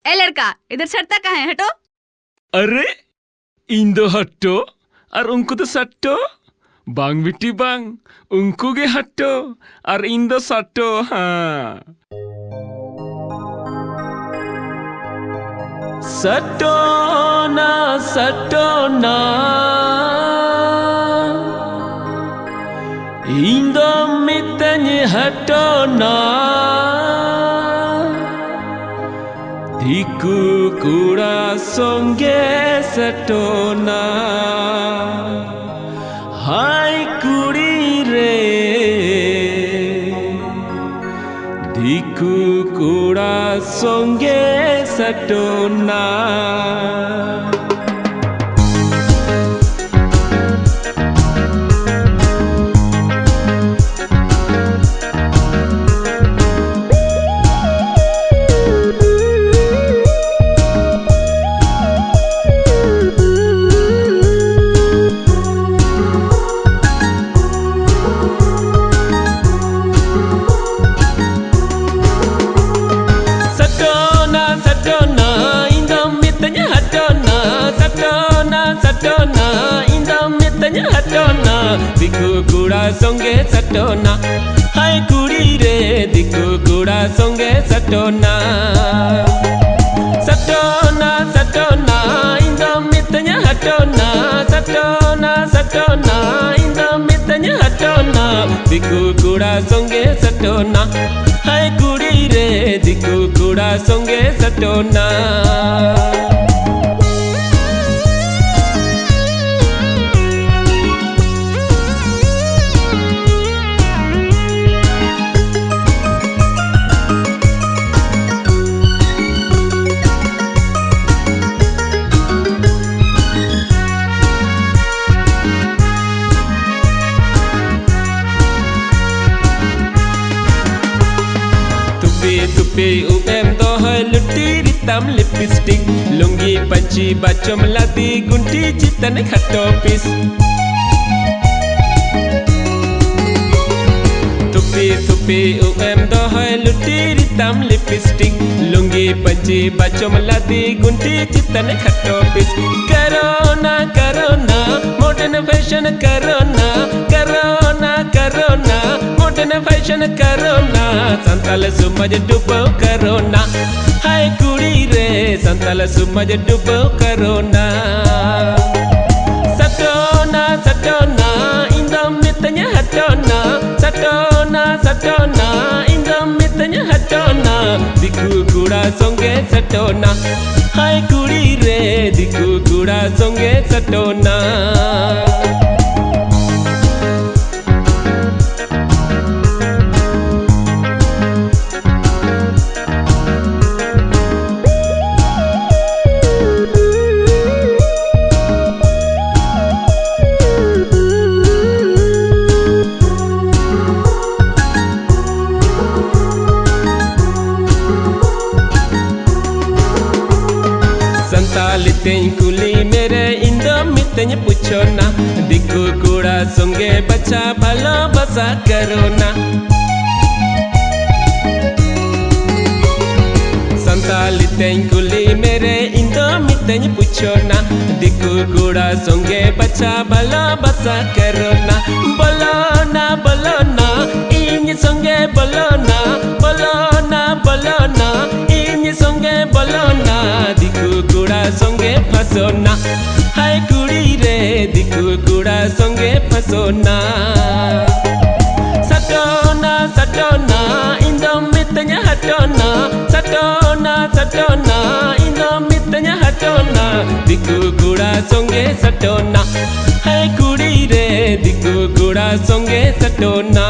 ए लड़का, इधर सटता कहाँ है? हटो। अरे इंदो हट्टो और उनको तो सट्टो बांग बिटी बांग उनको गे हट्टो और इंदो सट्टो। हाँ सट्टो ना इंदो मितने हट्टो ना दिकु कुड़ा संगे सटोना। हाय कुड़ी रे दिकु कुड़ा संगे सटोना। दिकु कुड़ा संगे सटोना। हाय कुड़ी रे दिकु कुड़ा संगे सटोना। सटोना सटोना इंदो मितने हटोना। सटोना सटोना इंदो मितने हटोना दिकु कुड़ा संगे सटोना। हाय कुड़ी रे दिकु कुड़ा संगे सटोना। तुपे उम दो है लुटी रितम लिपस्टिक लुंगी पंची बचम लदी गुंटी चितन खट्टो पिस। तुपे उम दो है लुटी रितम लिपस्टिक लुंगी पंची बचम लदी गुंटी चितन खट्टो पिस। करोना करोना मॉडर्न फैशन करोना। करोना करोना मॉडर्न फैशन करोना। संताल सुमज डुबो करोना। हाय कुड़ी रे संताल सुमज डुबो करोना। सटोना सटोना इंदो मितने हटोना। सटोना सटोना इंदो मितने हटोना दिकु कुड़ा संगे सटोना। हाय कुड़ी रे दिकु कुड़ा संगे सटोना। संतालितें कुली मेरे इंदो मितने पूछो ना। दिकु कुड़ा संगे बच्चा भला बसा करो ना। संतालितें कुली मेरे इंदो मितने पूछो ना। दिकु कुड़ा संगे बच्चा भला बसा करो ना। बोलो ना इन संगे बोलो ना। बोलो ना इन संगे बोलो ना दिकु कुड़ा संगे फसोना। हाय कुड़ी रे दिकु कुड़ा संगे फसोना। सटोना सटोना इंदो मितने हटोना। सटोना सटोना इंदो मितने हटोना दिकु कुड़ा संगे सटोना। हाय कुड़ी रे दिकु कुड़ा संगे सटोना।